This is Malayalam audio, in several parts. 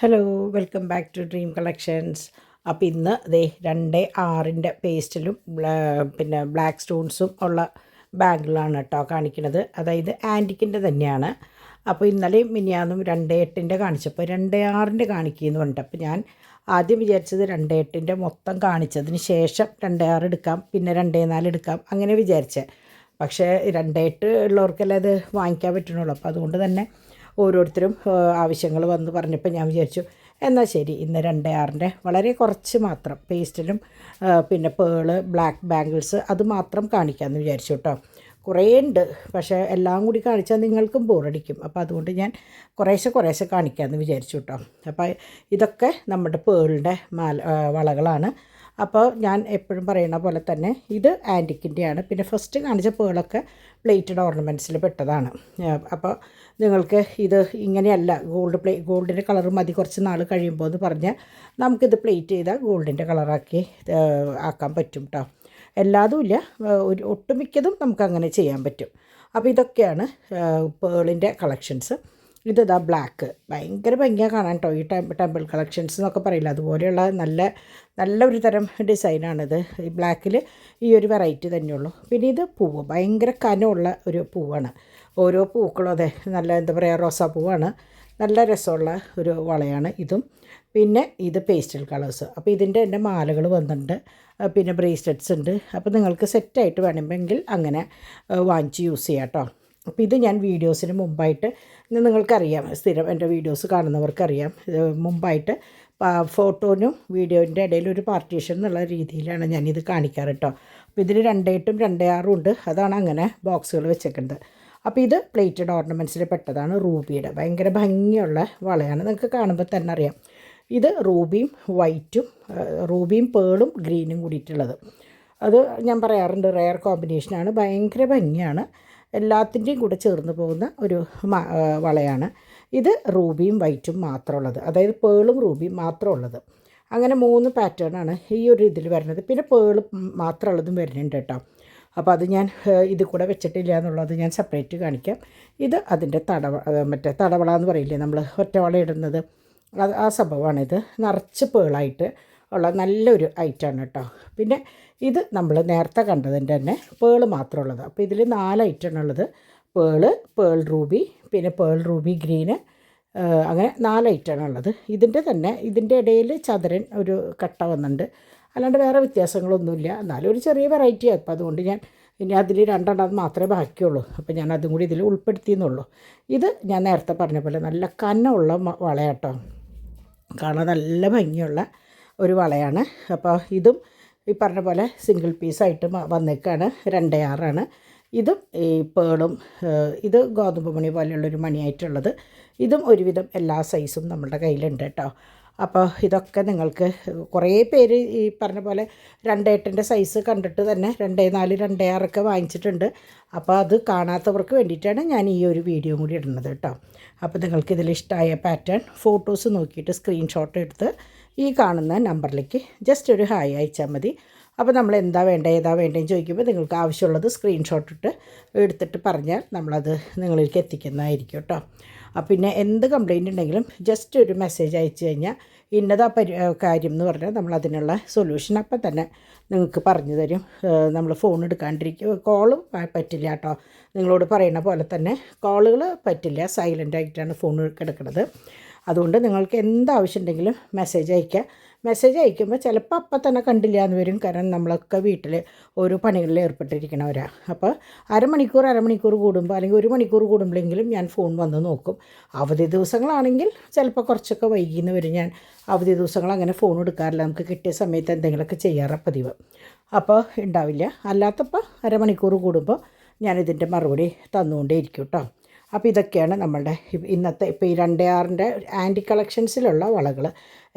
Hello, welcome back to dream collections. അപ്പോൾ ഇന്ന് ദേ 2.6 പേസ്റ്റിലും പിന്നെ ബ്ലാക്ക് സ്റ്റോൺസും ഉള്ള ബാഗിലാണ് കേട്ടോ കാണിക്കുന്നത്. അതായത് ആൻറ്റിക്കിൻ്റെ തന്നെയാണ്. അപ്പോൾ ഇന്നലെയും മിനിയാന്നും 2.8 കാണിച്ചപ്പോൾ 2.6 കാണിക്കുമെന്ന് പറഞ്ഞിട്ട്, അപ്പോൾ ഞാൻ ആദ്യം വിചാരിച്ചത് 2.8 മൊത്തം കാണിച്ചതിന് ശേഷം 2.6 എടുക്കാം, പിന്നെ 2.4 എടുക്കാം, അങ്ങനെ വിചാരിച്ചത്. പക്ഷേ 2.8 ഉള്ളവർക്കല്ലേ അത് വാങ്ങിക്കാൻ പറ്റണുള്ളൂ. അപ്പോൾ അതുകൊണ്ട് തന്നെ ഓരോരുത്തരും ആവശ്യങ്ങൾ വന്ന് പറഞ്ഞപ്പോൾ ഞാൻ വിചാരിച്ചു എന്നാൽ ശരി ഇന്ന് 2.6 വളരെ കുറച്ച് മാത്രം പേസ്റ്റിലും പിന്നെ പേള് ബ്ലാക്ക് ബാംഗിൾസ് അത് മാത്രം കാണിക്കാമെന്ന് വിചാരിച്ചു കേട്ടോ. കുറേ ഉണ്ട്, പക്ഷേ എല്ലാം കൂടി കാണിച്ചാൽ നിങ്ങൾക്കും ബോറടിക്കും. അപ്പോൾ അതുകൊണ്ട് ഞാൻ കുറേശ്ശെ കാണിക്കാമെന്ന് വിചാരിച്ചു കേട്ടോ. അപ്പോൾ ഇതൊക്കെ നമ്മുടെ പേളിൻ്റെ വളകളാണ്. അപ്പോൾ ഞാൻ എപ്പോഴും പറയുന്ന പോലെ തന്നെ ഇത് ആൻറ്റിക്കിൻ്റെയാണ്. പിന്നെ ഫസ്റ്റ് കാണിച്ച പേളൊക്കെ പ്ലേറ്റഡ് ഓർണമെൻറ്റ്സിൽ പെട്ടതാണ്. അപ്പോൾ നിങ്ങൾക്ക് ഇത് ഇങ്ങനെയല്ല ഗോൾഡിൻ്റെ കളർ മതി കുറച്ച് നാൾ കഴിയുമ്പോൾ എന്ന് പറഞ്ഞാൽ നമുക്കിത് പ്ലേറ്റ് ചെയ്താൽ ഗോൾഡിൻ്റെ കളറാക്കി ആക്കാൻ പറ്റും കേട്ടോ. എല്ലാതും ഇല്ല, ഒട്ടുമിക്കതും നമുക്കങ്ങനെ ചെയ്യാൻ പറ്റും. അപ്പോൾ ഇതൊക്കെയാണ് പേളിൻ്റെ കളക്ഷൻസ്. ഇതാ ബ്ലാക്ക് ഭയങ്കര ഭംഗിയാണ് കാണാൻ കേട്ടോ. ഈ ടെമ്പിൾ കളക്ഷൻസ് എന്നൊക്കെ പറയില്ല, അതുപോലെയുള്ള നല്ല ഒരു തരം ഡിസൈനാണിത്. ഈ ബ്ലാക്കിൽ ഈ ഒരു വെറൈറ്റി തന്നെയുള്ളൂ. പിന്നെ ഇത് പൂവ് ഭയങ്കര കനമുള്ള ഒരു പൂവാണ്. ഓരോ പൂക്കളും അതെ നല്ല എന്താ പറയുക റോസാപ്പൂവാണ്. നല്ല രസമുള്ള ഒരു വളയാണ് ഇതും. പിന്നെ ഇത് പേസ്റ്റൽ കളേഴ്സ്. അപ്പോൾ ഇതിൻ്റെ തന്നെ മാലകൾ വന്നിട്ടുണ്ട്, പിന്നെ ബ്രേസ്ലെറ്റ്സ് ഉണ്ട്. അപ്പോൾ നിങ്ങൾക്ക് സെറ്റായിട്ട് വേണമെങ്കിൽ അങ്ങനെ വാങ്ങിച്ച് യൂസ് ചെയ്യാം കേട്ടോ. അപ്പോൾ ഇത് ഞാൻ വീഡിയോസിന് മുമ്പായിട്ട് നിങ്ങൾക്കറിയാം, സ്ഥിരം എൻ്റെ വീഡിയോസ് കാണുന്നവർക്കറിയാം, മുമ്പായിട്ട് ഫോട്ടോനും വീഡിയോൻ്റെ ഇടയിൽ ഒരു പാർട്ടീഷൻ എന്നുള്ള രീതിയിലാണ് ഞാനിത് കാണിക്കാറ് കേട്ടോ. അപ്പോൾ ഇതിൽ 2.8ഉം 2.6ഉം ഉണ്ട്, അതാണ് അങ്ങനെ ബോക്സുകൾ വെച്ചേക്കുന്നത്. അപ്പോൾ ഇത് പ്ലേറ്റഡ് ഓർണമെൻറ്റ്സിൽ പെട്ടതാണ്. റൂബിയുടെ ഭയങ്കര ഭംഗിയുള്ള വളയാണ്, നിങ്ങൾക്ക് കാണുമ്പോൾ തന്നെ അറിയാം. ഇത് റൂബിയും വൈറ്റും റൂബിയും പേളും ഗ്രീനും കൂടിയിട്ടുള്ളത്. അത് ഞാൻ പറയാറുണ്ട് റെയർ കോമ്പിനേഷനാണ്, ഭയങ്കര ഭംഗിയാണ്, എല്ലാത്തിൻ്റെയും കൂടെ ചേർന്ന് പോകുന്ന ഒരു വളയാണ്. ഇത് റൂബിയും വൈറ്റും മാത്രമുള്ളത്, അതായത് പേളും റൂബിയും മാത്രമുള്ളത്. അങ്ങനെ 3 പാറ്റേണാണ് ഈ ഒരു ഇതിൽ വരുന്നത്. പിന്നെ പേള് മാത്രമുള്ളതും വരുന്നുണ്ട് കേട്ടോ. അപ്പോൾ അത് ഞാൻ ഇത് കൂടെ വെച്ചിട്ടില്ല എന്നുള്ളത് ഞാൻ സെപ്പറേറ്റ് കാണിക്കാം. ഇത് അതിൻ്റെ മറ്റേ തടവള എന്ന് പറയില്ലേ നമ്മൾ ഒറ്റവള ഇടുന്നത്, ആ സംഭവമാണിത്. നിറച്ച് പേളായിട്ട് ഉള്ള നല്ലൊരു ഐറ്റമാണ് കേട്ടോ. പിന്നെ ഇത് നമ്മൾ നേരത്തെ കണ്ടതിൻ്റെ തന്നെ പേള് മാത്രമുള്ളത്. അപ്പോൾ ഇതിൽ 4 ഐറ്റമാണുള്ളത്. പേൾ റൂബി, പിന്നെ പേൾ റൂബി ഗ്രീന്, അങ്ങനെ 4 ഐറ്റമാണുള്ളത്. ഇതിൻ്റെ ഇടയിൽ ചതുരൻ ഒരു കട്ട വന്നിട്ടുണ്ട്, അല്ലാണ്ട് വേറെ വ്യത്യാസങ്ങളൊന്നുമില്ല. എന്നാലും ഒരു ചെറിയ വെറൈറ്റിയാണ്. അപ്പോൾ അതുകൊണ്ട് ഞാൻ ഇനി അതിൽ 2 മാത്രമേ ബാക്കിയുള്ളൂ. അപ്പോൾ ഞാൻ അതും കൂടി ഇതിൽ ഉൾപ്പെടുത്തിയെന്നുള്ളൂ. ഇത് ഞാൻ നേരത്തെ പറഞ്ഞ പോലെ നല്ല കനമുള്ള വളയാട്ടോ, കാണാൻ നല്ല ഭംഗിയുള്ള ഒരു വളയാണ്. അപ്പോൾ ഇതും ഈ പറഞ്ഞ പോലെ സിംഗിൾ പീസായിട്ട് വന്നേക്കാണ്. 2.6 ഇതും ഈ പേളും. ഇത് ഗോതമ്പ് മണി പോലെയുള്ളൊരു മണിയായിട്ടുള്ളത്. ഇതും ഒരുവിധം എല്ലാ സൈസും നമ്മളുടെ കയ്യിലുണ്ട് കേട്ടോ. അപ്പോൾ ഇതൊക്കെ നിങ്ങൾക്ക് കുറേ പേര് ഈ പറഞ്ഞ പോലെ 2.8 സൈസ് കണ്ടിട്ട് തന്നെ 2.4 2.6 വാങ്ങിച്ചിട്ടുണ്ട്. അപ്പോൾ അത് കാണാത്തവർക്ക് വേണ്ടിയിട്ടാണ് ഞാൻ ഈ ഒരു വീഡിയോ കൂടി ഇടുന്നത് കേട്ടോ. അപ്പോൾ നിങ്ങൾക്ക് ഇതിലിഷ്ടമായ പാറ്റേൺ ഫോട്ടോസ് നോക്കിയിട്ട് സ്ക്രീൻഷോട്ട് എടുത്ത് ഈ കാണുന്ന നമ്പറിലേക്ക് ജസ്റ്റ് ഒരു ഹായ് അയച്ചാൽ മതി. അപ്പോൾ നമ്മൾ ഏതാ വേണ്ടതെന്ന് ചോദിക്കുമ്പോൾ നിങ്ങൾക്ക് ആവശ്യമുള്ളത് സ്ക്രീൻഷോട്ട് എടുത്തിട്ട് പറഞ്ഞാൽ നമ്മളത് നിങ്ങളിലേക്ക് എത്തിക്കുന്നതായിരിക്കും കേട്ടോ. പിന്നെ എന്ത് കംപ്ലയിൻ്റ് ഉണ്ടെങ്കിലും ജസ്റ്റ് ഒരു മെസ്സേജ് അയച്ചു കഴിഞ്ഞാൽ ഇന്നതാ കാര്യം എന്ന് പറഞ്ഞാൽ നമ്മൾ അതിനുള്ള സൊല്യൂഷൻ അപ്പം തന്നെ നിങ്ങൾക്ക് പറഞ്ഞു തരും. നമ്മൾ ഫോൺ കോളും പറ്റില്ല കേട്ടോ. നിങ്ങളോട് പറയുന്ന പോലെ തന്നെ കോളുകൾ പറ്റില്ല, സൈലൻ്റ് ആയിട്ടാണ് ഫോൺ കിടക്കുന്നത്. അതുകൊണ്ട് നിങ്ങൾക്ക് എന്താവശ്യം ഉണ്ടെങ്കിലും മെസ്സേജ് അയക്കുമ്പോൾ ചിലപ്പോൾ അപ്പം തന്നെ കണ്ടില്ല എന്ന് വരും. കാരണം നമ്മളൊക്കെ വീട്ടിൽ ഓരോ പണികളിൽ ഏർപ്പെട്ടിരിക്കണവരാണ്. അപ്പോൾ അരമണിക്കൂർ കൂടുമ്പോൾ അല്ലെങ്കിൽ 1 മണിക്കൂർ കൂടുമ്പോഴെങ്കിലും ഞാൻ ഫോൺ വന്ന് നോക്കും. അവധി ദിവസങ്ങളാണെങ്കിൽ ചിലപ്പോൾ കുറച്ചൊക്കെ വൈകിന്ന് വരും. ഞാൻ അവധി ദിവസങ്ങൾ അങ്ങനെ ഫോൺ എടുക്കാറില്ല, നമുക്ക് കിട്ടിയ സമയത്ത് എന്തെങ്കിലുമൊക്കെ ചെയ്യാറ് പതിവ്. അപ്പോൾ ഉണ്ടാവില്ല. അല്ലാത്തപ്പോൾ അരമണിക്കൂർ കൂടുമ്പോൾ ഞാനിതിൻ്റെ മറുപടി തന്നുകൊണ്ടേയിരിക്കും കേട്ടോ. അപ്പോൾ ഇതൊക്കെയാണ് നമ്മളുടെ ഇന്നത്തെ ഇപ്പോൾ ഈ 2.6 ആൻറ്റി കളക്ഷൻസിലുള്ള വളകൾ.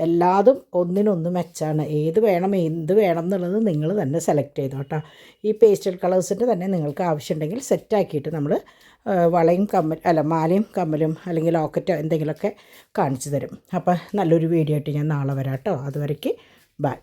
എല്ലാതും ഒന്നിനൊന്ന് മെച്ചാണ്. എന്ത് വേണം എന്നുള്ളത് നിങ്ങൾ തന്നെ സെലക്ട് ചെയ്തോ കേട്ടോ. ഈ പേസ്റ്റൽ കളേഴ്സിൻ്റെ തന്നെ നിങ്ങൾക്ക് ആവശ്യമുണ്ടെങ്കിൽ സെറ്റാക്കിയിട്ട് നമ്മൾ മാലയും കമ്മലും അല്ലെങ്കിൽ ലോക്കറ്റോ എന്തെങ്കിലുമൊക്കെ കാണിച്ചു തരും. അപ്പോൾ നല്ലൊരു വീഡിയോ ആയിട്ട് ഞാൻ നാളെ വരാം കേട്ടോ. അതുവരേക്ക് ബൈ.